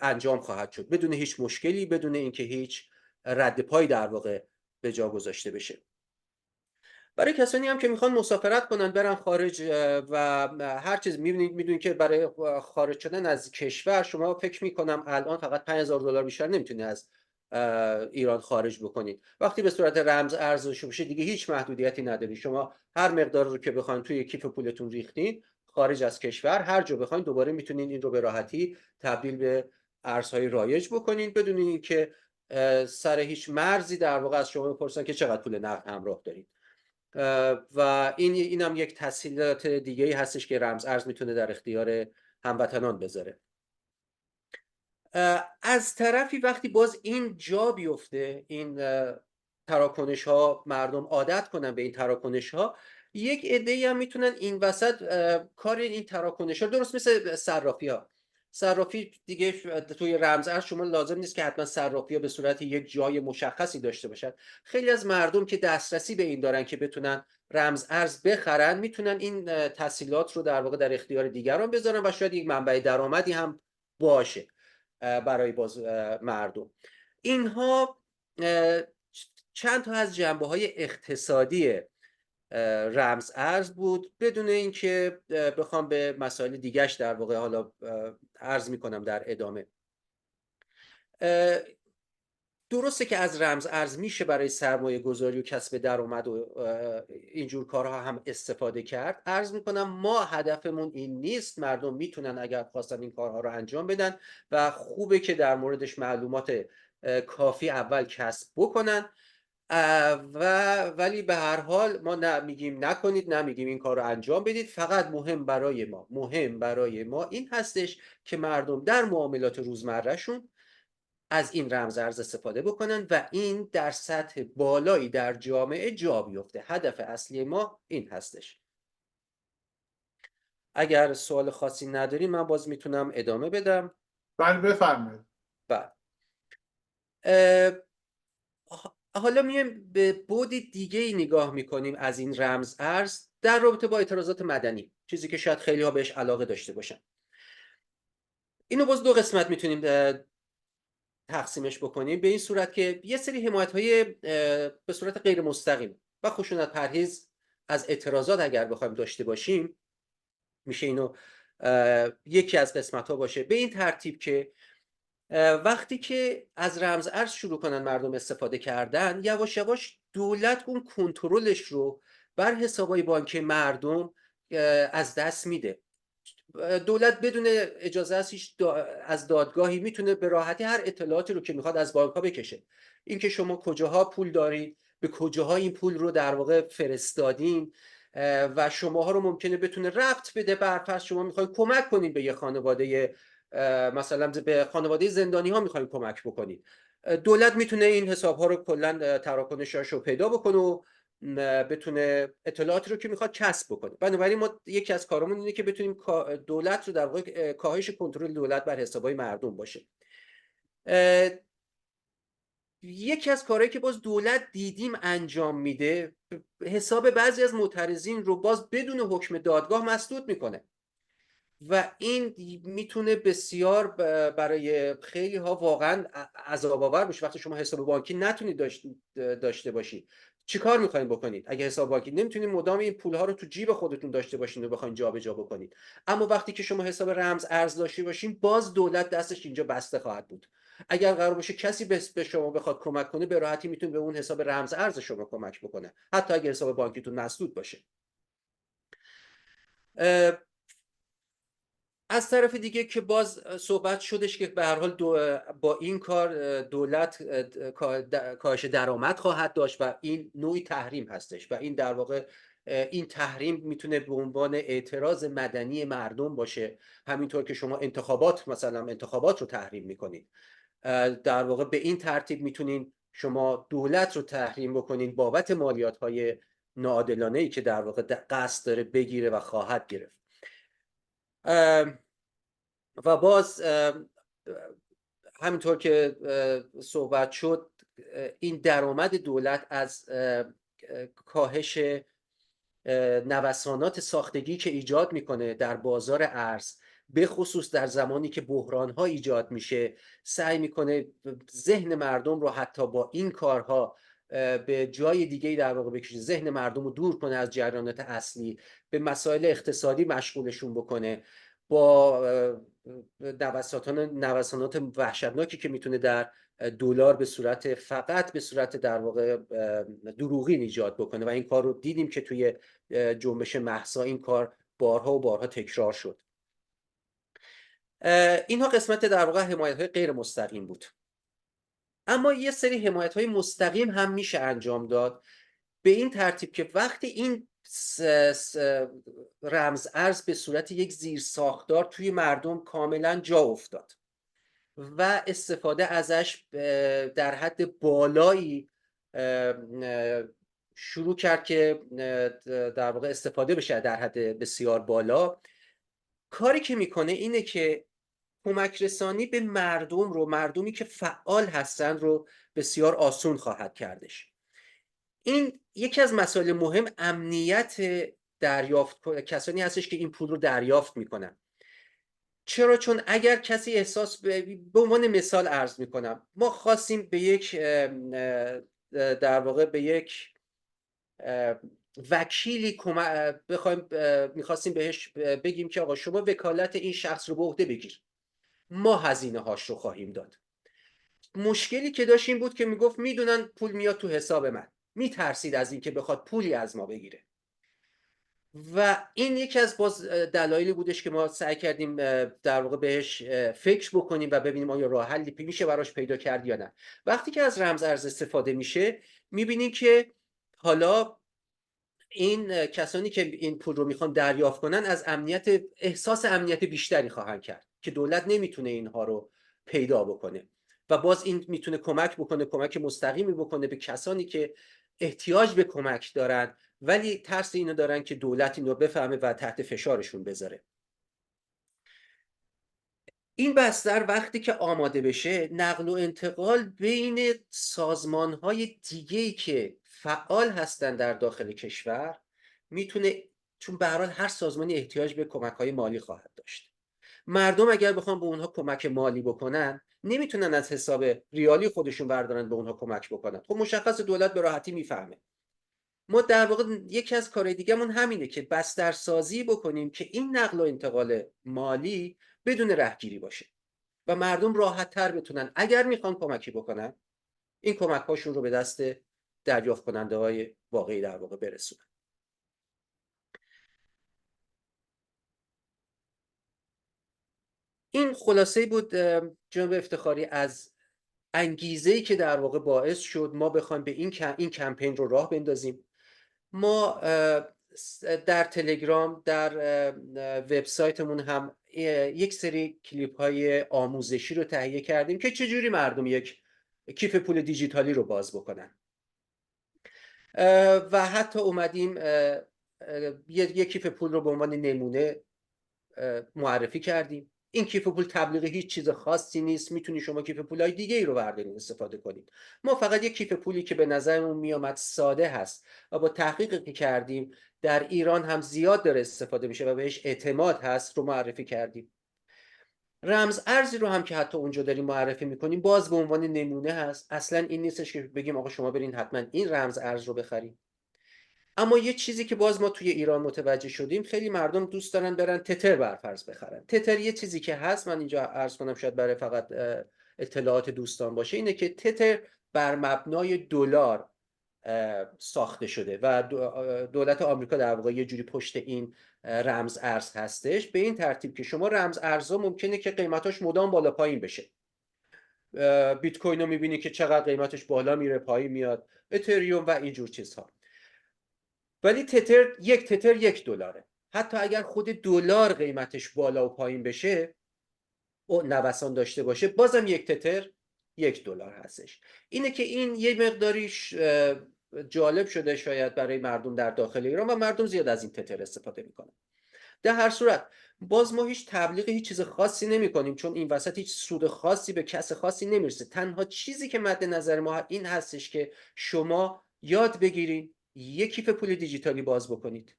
انجام خواهد شد بدون هیچ مشکلی، بدون اینکه هیچ رد پایی در واقع به جا گذاشته بشه. برای کسانی هم که میخوان مسافرت کنن برن خارج و هر چیز، میدونید که برای خارج شدن از کشور شما فکر میکنم الان فقط $5000 بیشتر نمیتونید از ایران خارج بکنید. وقتی به صورت رمز ارزش بشه دیگه هیچ محدودیتی نداری، شما هر مقدار رو که بخواید توی کیف پولتون ریختین خارج از کشور، هر جا بخواید دوباره میتونید این رو به راحتی تبدیل به ارزهای رایج بکنید بدون اینکه سر هیچ مرزی در واقع از شما بپرسن که چقدر پول نقد همراه دارید. و این هم یک تسهیلات دیگه ای هستش که رمز ارز میتونه در اختیار هموطنان بذاره. از طرفی وقتی باز این جا بیفته، این تراکنش ها، مردم عادت کنن به این تراکنش ها، یک عده‌ای هم میتونن این وسط کار این تراکنش ها، درست مثل صرافی ها. صرافی دیگه توی رمز ارز شما لازم نیست که حتما صرافی ها به صورت یک جای مشخصی داشته باشن. خیلی از مردم که دسترسی به این دارن که بتونن رمز ارز بخرن، میتونن این تسهیلات رو در واقع در اختیار دیگران بذارن و شاید یک منبع درآمدی هم باشه برای مردم. اینها چند تا از جنبه‌های اقتصادی رمز ارز بود، بدون اینکه بخوام به مسائل دیگه‌اش در واقع حالا عرض میکنم در ادامه. درسته که از رمز ارز میشه برای سرمایه گذاری و کسب درآمد و اینجور کارها هم استفاده کرد. عرض میکنم ما هدفمون این نیست، مردم میتونن اگر خواستن این کارها رو انجام بدن و خوبه که در موردش معلومات کافی اول کسب بکنن ولی به هر حال ما نمیگیم نکنید، نمیگیم این کار رو انجام بدید. فقط مهم برای ما این هستش که مردم در معاملات روزمرهشون از این رمز ارز استفاده بکنن و این در سطح بالایی در جامعه جا بیفته. هدف اصلی ما این هستش. اگر سوال خاصی نداری من باز میتونم ادامه بدم. بله بفرمایید. بله. حالا میایم به بعد دیگه ای نگاه میکنیم از این رمز ارز در رابطه با اعتراضات مدنی، چیزی که شاید خیلی ها بهش علاقه داشته باشن. اینو باز دو قسمت میتونیم تقسیمش بکنیم، به این صورت که یه سری حمایت‌های به صورت غیر مستقیم و خشونت پرهیز از اعتراضات اگر بخوایم داشته باشیم، میشه اینو یکی از قسمت‌ها باشه به این ترتیب که وقتی که از رمز ارز شروع کنن مردم استفاده کردن، یواش یواش دولت اون کنترلش رو بر حسابای بانکی مردم از دست میده. دولت بدون اجازه از دادگاهی میتونه به راحتی هر اطلاعاتی رو که میخواد از بانک‌ها بکشه. اینکه شما کجاها پول دارید، به کجاها این پول رو در واقع فرستادین و شماها رو ممکنه بتونه ربط بده. برفرض شما میخواید کمک کنید به یه خانواده، مثلا به خانواده زندانی ها میخواید کمک بکنید، دولت میتونه این حساب ها رو کلا تراکنش‌هاش رو پیدا بکنه و بتونه اطلاعاتی رو که میخواد کسب بکنه. بنابراین ما یکی از کارمون اینه که بتونیم دولت رو در واقع کاهش کنترل دولت بر حسابای مردم باشه. یکی از کارهایی که باز دولت دیدیم انجام میده، حساب بعضی از معترضین رو باز بدون حکم دادگاه مسدود میکنه و این میتونه بسیار برای خیلی ها واقعا عذاب آور باشه. وقتی شما حساب بانکی نتونید داشته باشید، چی کار میخواین بکنید؟ اگه حساب بانکی نمیتونید مدام این پول ها رو تو جیب خودتون داشته باشین و بخواید جابجا بکنید، اما وقتی که شما حساب رمز ارز داشته باشین، باز دولت دستش اینجا بسته خواهد بود. اگر قرار باشه کسی به شما بخواد کمک کنه، به راحتی میتونه به اون حساب رمز ارز شما کمک بکنه، حتی اگر حساب بانکیتون مسدود باشه. از طرف دیگه که باز صحبت شدش که به هر حال با این کار دولت کاهش درآمد خواهد داشت و این نوعی تحریم هستش و این در واقع این تحریم میتونه به عنوان اعتراض مدنی مردم باشه، همینطور که شما انتخابات رو تحریم میکنید. در واقع به این ترتیب میتونین شما دولت رو تحریم بکنین بابت مالیات های ناعادلانه ای که در واقع قصد داره بگیره و خواهد گرفت. و باز همینطور که صحبت شد، این درآمد دولت از کاهش نوسانات ساختگی که ایجاد میکنه در بازار ارز، به خصوص در زمانی که بحران ها ایجاد میشه، سعی میکنه ذهن مردم رو حتی با این کارها به جای دیگه در واقع بکشه، ذهن مردم رو دور کنه از جریانات اصلی، به مسائل اقتصادی مشغولشون بکنه، با نوسانات وحشتناکی که میتونه در دلار فقط به صورت در واقع دروغین ایجاد بکنه و این کار رو دیدیم که توی جنبش مهسا این کار بارها و بارها تکرار شد. اینها قسمت در واقع حمایت‌های غیر مستقیم بود، اما یه سری حمایت‌های مستقیم هم میشه انجام داد، به این ترتیب که وقتی این رمز ارز به صورت یک زیر ساختار توی مردم کاملا جا افتاد و استفاده ازش در حد بالایی شروع کرد که در واقع استفاده بشه در حد بسیار بالا، کاری که میکنه اینه که کمک رسانی به مردمی که فعال هستن رو بسیار آسون خواهد کردش. این یکی از مسائل مهم امنیت کسانی هستش که این پول رو دریافت میکنن. چرا؟ چون اگر کسی احساس به عنوان مثال عرض میکنم، ما خواستیم به یک در واقع به یک وکیلی میخواستیم بهش بگیم که آقا شما وکالت این شخص رو به عهده بگیر، ما هزینه هاش رو خواهیم داد. مشکلی که داشت این بود که میگفت میدونن پول میاد تو حساب من، میترسید از اینکه بخواد پولی از ما بگیره و این یکی از باز دلایلی بودش که ما سعی کردیم در واقع بهش فکر بکنیم و ببینیم آیا راه حلی میشه براش پیدا کرد یا نه. وقتی که از رمز ارز استفاده میشه، میبینیم که حالا این کسانی که این پول رو میخوان دریافت کنن از احساس امنیت بیشتری خواهند کرد که دولت نمیتونه اینها رو پیدا بکنه و باز این میتونه کمک مستقیمی بکنه به کسانی که احتیاج به کمک دارن ولی ترس اینو دارن که دولت اینو بفهمه و تحت فشارشون بذاره. این بستر وقتی که آماده بشه، نقل و انتقال بین سازمان‌های دیگه‌ای که فعال هستن در داخل کشور میتونه، چون به هر حال هر سازمانی احتیاج به کمک‌های مالی خواهد داشت. مردم اگر بخوان به اونها کمک مالی بکنن، نمیتونن از حساب ریالی خودشون بردارن به اونها کمک بکنن. خب مشخص دولت به راحتی میفهمه. ما در واقع یکی از کارهای دیگه‌مون همینه که بسترسازی بکنیم که این نقل و انتقال مالی بدون رهگیری باشه و مردم راحت تر بتونن اگر میخوان کمکی بکنن این کمک هاشون رو به دست دریافت کننده های واقعی در واقع برسونن. این خلاصه بود جناب افتخاری از انگیزه‌ای که در واقع باعث شد ما بخوایم به این کمپین رو راه بندازیم. ما در تلگرام، در وبسایتمون هم یک سری کلیپ های آموزشی رو تهیه کردیم که چجوری مردم یک کیف پول دیجیتالی رو باز بکنن و حتی اومدیم یک کیف پول رو به عنوان نمونه معرفی کردیم این کیف پول تبلیغی هیچ چیز خاصی نیست، میتونی شما کیف پولای دیگه ای رو بردارید استفاده کنید. ما فقط یک کیف پولی که به نظرمون میامد ساده هست و با تحقیقی که کردیم در ایران هم زیاد داره استفاده میشه و بهش اعتماد هست رو معرفی کردیم. رمز ارزی رو هم که حتی اونجا داریم معرفی میکنیم باز به عنوان نمونه هست، اصلا این نیستش که بگیم آقا شما برین حتما این رمز ارز رو بخرید. اما یه چیزی که باز ما توی ایران متوجه شدیم، خیلی مردم دوست دارن برن تتر برفرض بخرن. تتر یه چیزی که هست، من اینجا عرض کنم شاید برای فقط اطلاعات دوستان باشه، اینه که تتر بر مبنای دلار ساخته شده و دولت آمریکا در واقع یه جوری پشت این رمز ارز هستش، به این ترتیب که شما رمز ارزها ممکنه که قیمتاش مدام بالا پایین بشه. بیت کوین رو میبینی که چقدر قیمتش بالا میره پایین میاد، اتریوم و اینجور چیزها. ولی یک تتر $1. حتی اگر خود دلار قیمتش بالا و پایین بشه و نوسان داشته باشه، بازم یک تتر $1 هستش. اینه که این یه مقداریش جالب شده شاید برای مردم در داخل ایران و مردم زیاد از این تتر استفاده میکنن. در هر صورت باز ما هیچ تبلیغ هیچ چیز خاصی نمی کنیم، چون این وسط هیچ سود خاصی به کس خاصی نمیرسه. تنها چیزی که مد نظر ما این هستش که شما یاد بگیرید یک کیف پول دیجیتالی باز بکنید.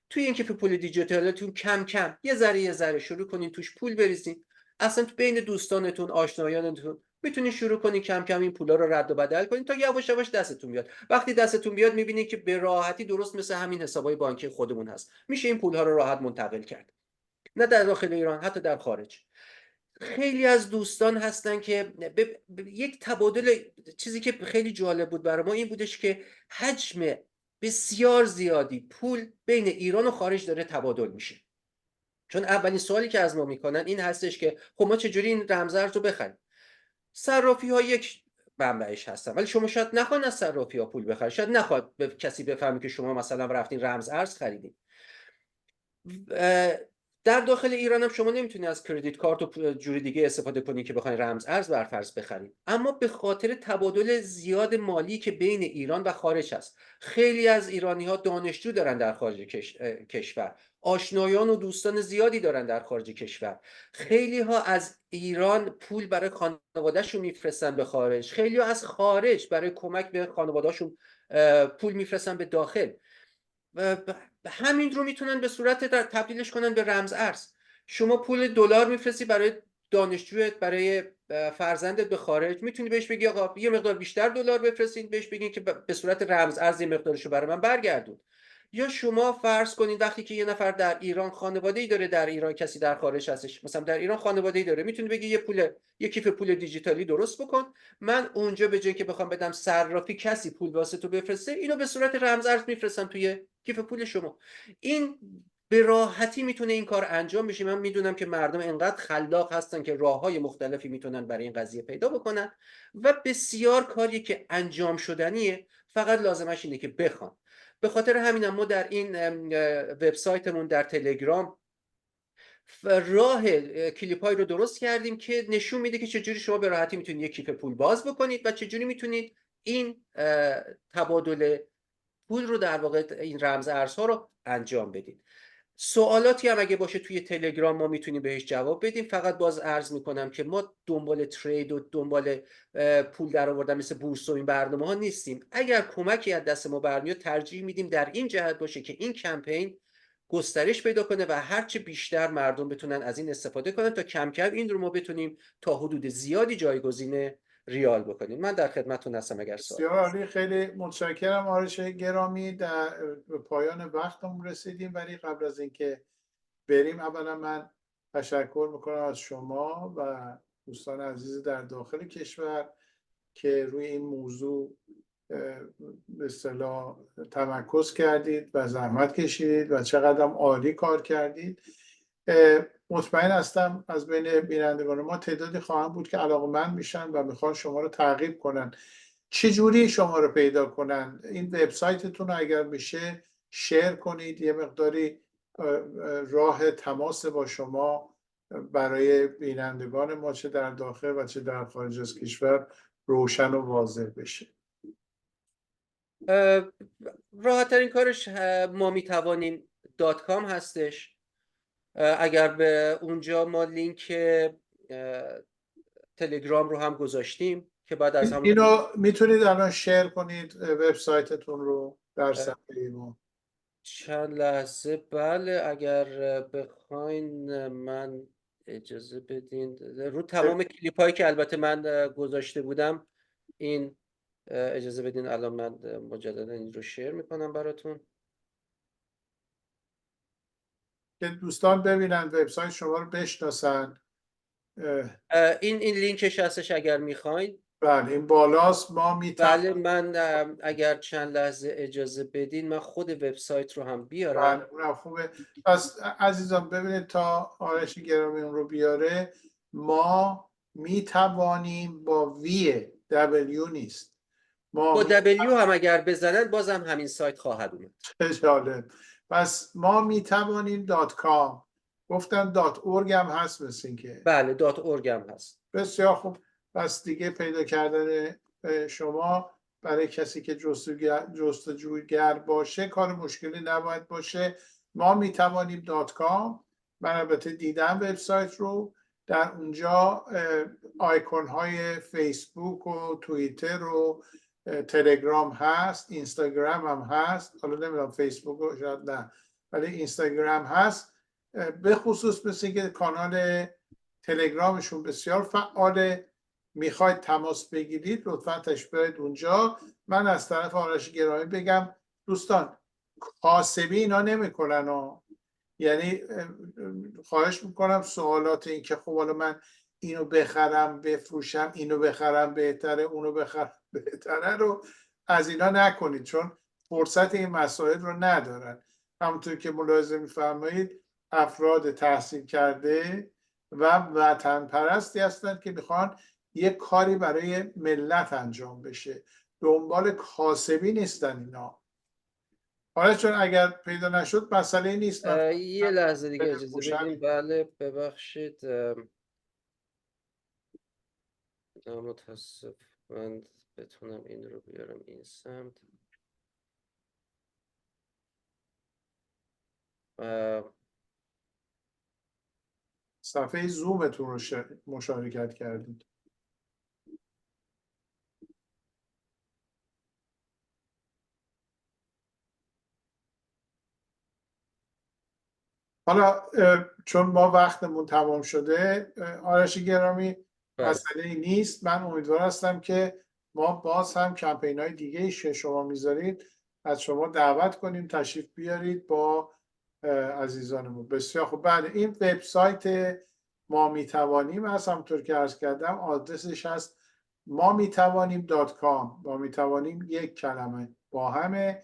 توی این کیف پول دیجیتالتون کم کم یه ذره شروع کنید توش پول بریزید. اصلا تو بین دوستانتون، آشنایانتون میتونید شروع کنید کم کم این پولا رو رد و بدل کنید تا یواش یواش دستتون بیاد. وقتی دستتون بیاد میبینید که به راحتی درست مثل همین حسابای بانکی خودمون هست، میشه این پولها رو راحت منتقل کرد. نه در داخل ایران، حتی در خارج. خیلی از دوستان هستن که یک تبادل، چیزی که خیلی جالب بود برای ما این بودش که حجم بسیار زیادی پول بین ایران و خارج داره تبادل میشه. چون اولین سوالی که از ما میکنن این هستش که خب ما چجوری این رمزارز رو بخریم؟ صرافی ها یک منبعش هستن، ولی شما شاید نخواین از صرافی ها پول بخرید، شاید نخواد کسی بفهمه که شما مثلا رفتین رمز ارز خریدین. در داخل ایران هم شما نمیتونی از کردیت کارت و جوری دیگه استفاده کنی که بخواید رمز ارز برفرض بخرید. اما به خاطر تبادل زیاد مالی که بین ایران و خارج هست، خیلی از ایرانی ها دانشجو دارن در خارج کشور، آشنایان و دوستان زیادی دارن در خارج کشور. خیلی ها از ایران پول برای خانوادهشون میفرستن به خارج، خیلی ها از خارج برای کمک به خانوادهشون پول میفرستن به داخل. همین رو میتونن به صورت تبدیلش کنن به رمز ارز. شما پول دلار میفرستی برای دانشجویت، برای فرزندت به خارج، میتونی بهش بگی آقا یه مقدار بیشتر دلار بفرستین، بهش بگین که به صورت رمز ارز یه مقدارشو برای من برگردون. یا شما فرض کنید وقتی که یه نفر در ایران خانواده‌ای داره، در ایران کسی در خارج هستش، مثلا در ایران خانواده‌ای داره، میتونی بگی یه کیف پول دیجیتالی درست بکن، من اونجا به جای که بخوام بدم صرافی کسی پول واسه تو بفرسته، اینو به صورت رمز ارز میفرستم توی کیف پول شما. این به راحتی میتونه این کار انجام بشه. من میدونم که مردم انقدر خلاق هستن که راههای مختلفی میتونن برای این قضیه پیدا بکنن و بسیار کاری که انجام شدنیه، فقط لازمش اینه که بخوان. به خاطر همینم ما در این وبسایتمون در تلگرام راه کلیپ‌هایی رو درست کردیم که نشون میده که چجوری شما به راحتی میتونید یک کیف پول باز بکنید و چجوری میتونید این تبادل پول رو در واقع این رمز ارزها رو انجام بدید. سوالاتی هم اگه باشه توی تلگرام ما میتونیم بهش جواب بدیم. فقط باز عرض میکنم که ما دنبال ترید و دنبال پول در آوردن مثل بورس و این برنامه ها نیستیم. اگر کمکی از دست ما برمیاد ترجیح میدیم در این جهت باشه که این کمپین گسترش پیدا کنه و هرچه بیشتر مردم بتونن از این استفاده کنن تا کم کم این رو ما بتونیم تا حدود زیادی جایگزین ریال بکنیم. من در خدمتتون هستم اگر سوال. بسیار عالی، خیلی متشکرم آرش گرامی. در پایان وقتمون رسیدیم، ولی قبل از اینکه بریم اولا من تشکر میکنم از شما و دوستان عزیز در داخل کشور که روی این موضوع به اصطلاح تمرکز کردید و زحمت کشیدید و چقدر عالی کار کردید. مطمئن هستم از بین بینندگان ما تعدادی خواهند بود که علاقه‌مند میشن و میخوان شما رو تعقیب کنن، چجوری شما رو پیدا کنن. این وبسایتتون رو اگر میشه شیر کنید، یه مقداری راه تماس با شما برای بینندگان ما چه در داخل و چه در خارج از کشور روشن و واضح بشه. راحت ترین کارش ما میتوانیم .com هستش. اگر به اونجا ما لینک تلگرام رو هم گذاشتیم که بعد از همون اینو میتونید الان شیر کنید وبسایتتون رو در صفحه ما. چند لحظه. بله اگر بخواین من اجازه بدین رو تمام کلیپ هایی که البته من گذاشته بودم این اجازه بدین الان من مجددا این رو شیر میکنم براتون که دوستان ببینن وبسایت شما رو بشناسن. این لینکش هستش اگر میخواین. بله این بالاست. ما بله میتونیم من اگر چند لحظه اجازه بدین من خود وبسایت رو هم بیارم. بله اونم خوبه. پس عزیزان ببینید تا آرش گرامی اون رو بیاره، ما میتوانیم با وی دبلیو نیست، ما با دبلیو هم اگر بزنن بازم همین سایت خواهد اومد. جالب. پس ما میتوانیم .com گفتن .org هم هست مثل این که. بله .org هم هست. بسیار خوب. پس دیگه پیدا کردن شما برای کسی که جستجوگر باشه کار مشکلی نباید باشه. ما میتوانیم .com. من البته دیدم وبسایت رو، در اونجا آیکون های فیسبوک و توییتر و تلگرام هست، اینستاگرام هم هست. حالا نمیدونم فیسبوک رو شاید نه، ولی اینستاگرام هست. به خصوص مثل که کانال تلگرامشون بسیار فعاله. میخواید تماس بگیرید لطفا تشریف بیارید اونجا. من از طرف آرش گرامی بگم دوستان کاسبی اینا نمیکنن یعنی خواهش میکنم سوالات این که خب حالا من اینو بخرم بفروشم، اینو بخرم بهتره، اونو بخرم بهتره رو از اینا نکنید، چون فرصت این مسائل رو ندارن. همونطور که ملاحظه میفرمایید افراد تحصیل کرده و وطن پرستی هستند که میخوان یک کاری برای ملت انجام بشه، دنبال کاسبی نیستن اینا. حالا چون اگر پیدا نشد مسئله نیست. یه لحظه دیگه اجازه بدین. بله ببخشید متاسف من بتونم این رو بیارم این سمت. صفحه زومتون رو مشارکت کردید. حالا چون ما وقتمون تمام شده آرش گرامی مسئله نیست. من امیدوار هستم که ما باز هم کمپین های دیگه ایش که شما میذارید از شما دعوت کنیم تشریف بیارید با عزیزانمون. بسیار خوب. بله این وبسایت ما میتوانیم هست، همونطور که عرض کردم آدرسش هست ما میتوانیم .com. ما میتوانیم یک کلمه با همه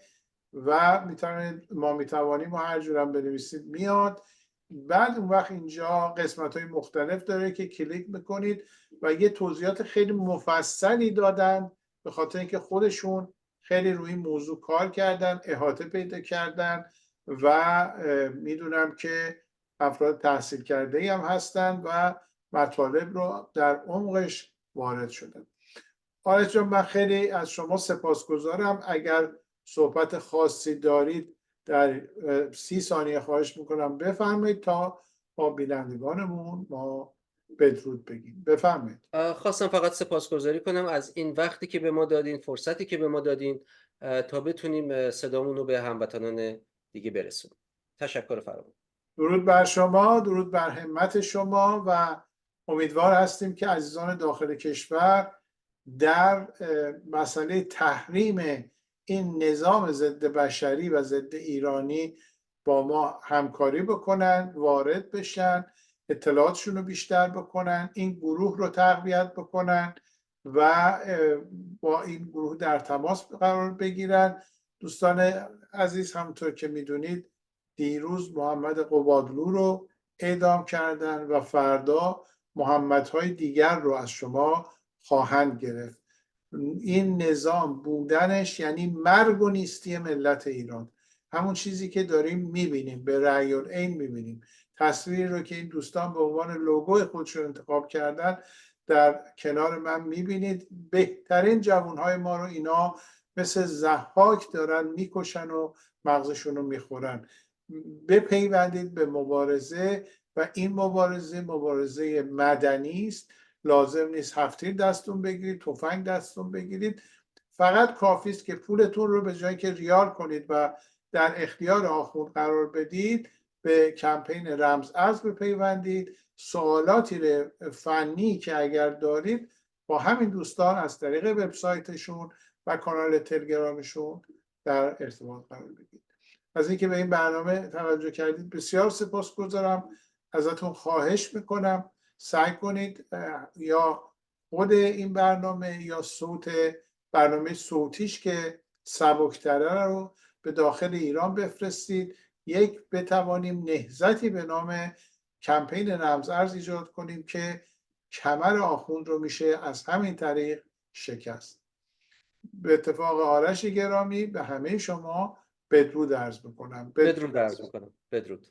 و میتونید ما میتوانیم و هر جورم بنویسید میاد. بعد اون وقت اینجا قسمت های مختلف داره که کلیک میکنید و یه توضیحات خیلی مفصلی دادن به خاطر اینکه خودشون خیلی روی موضوع کار کردن، احاطه پیدا کردن و میدونم که افراد تحصیل کرده هم هستن و مطالب رو در عمقش وارد شدن. آرش جان من خیلی از شما سپاسگزارم. اگر صحبت خاصی دارید در 30 ثانیه خواهش میکنم بفرمایید تا با بینندگانمون ما بدرود بگیم. بفرمایید. خواستم فقط سپاسگزاری کنم از این وقتی که به ما دادین، فرصتی که به ما دادین تا بتونیم صدامون رو به هموطنان دیگه برسونیم. تشکر فراوان. درود بر شما، درود بر همت شما و امیدوار هستیم که عزیزان داخل کشور در مسئله تحریم این نظام ضد بشری و ضد ایرانی با ما همکاری بکنن، وارد بشن، اطلاعاتشون رو بیشتر بکنن، این گروه رو تقویت بکنن و با این گروه در تماس قرار بگیرن. دوستان عزیز همونطور که میدونید دیروز محمد قبادلو رو اعدام کردن و فردا محمدهای دیگر رو از شما خواهند گرفت. این نظام بودنش یعنی مرگ و نیستی ملت ایران. همون چیزی که داریم میبینیم، به رأی العین میبینیم. تصویری رو که این دوستان به عنوان لوگوی خودشون انتخاب کردن در کنار من میبینید. بهترین جوانهای ما رو اینا مثل ضحاک دارن میکشن و مغزشون رو میخورن. بپیوندید به مبارزه و این مبارزه مدنی است. لازم نیست هفت‌تیر دستتون بگیرید، تفنگ دستتون بگیرید. فقط کافی است که پولتون رو به جای که ریال کنید و در اختیار آخوند قرار بدید، به کمپین رمز ارز بپیوندید. سوالاتی فنی که اگر دارید با همین دوستان از طریق وبسایتشون و کانال تلگرامشون در ارتباط قرار بگیرید. از اینکه به این برنامه توجه کردید بسیار سپاسگزارم. ازتون خواهش میکنم سعی کنید یا خود این برنامه یا برنامه صوتیش که سبکتره رو به داخل ایران بفرستید. بتوانیم نهضتی به نام کمپین رمز ارز ایجاد کنیم که کمر آخوند رو میشه از همین طریق شکست. به اتفاق آرش گرامی به همه شما بدرود عرض میکنم. بدرود عرض میکنم. بدرود.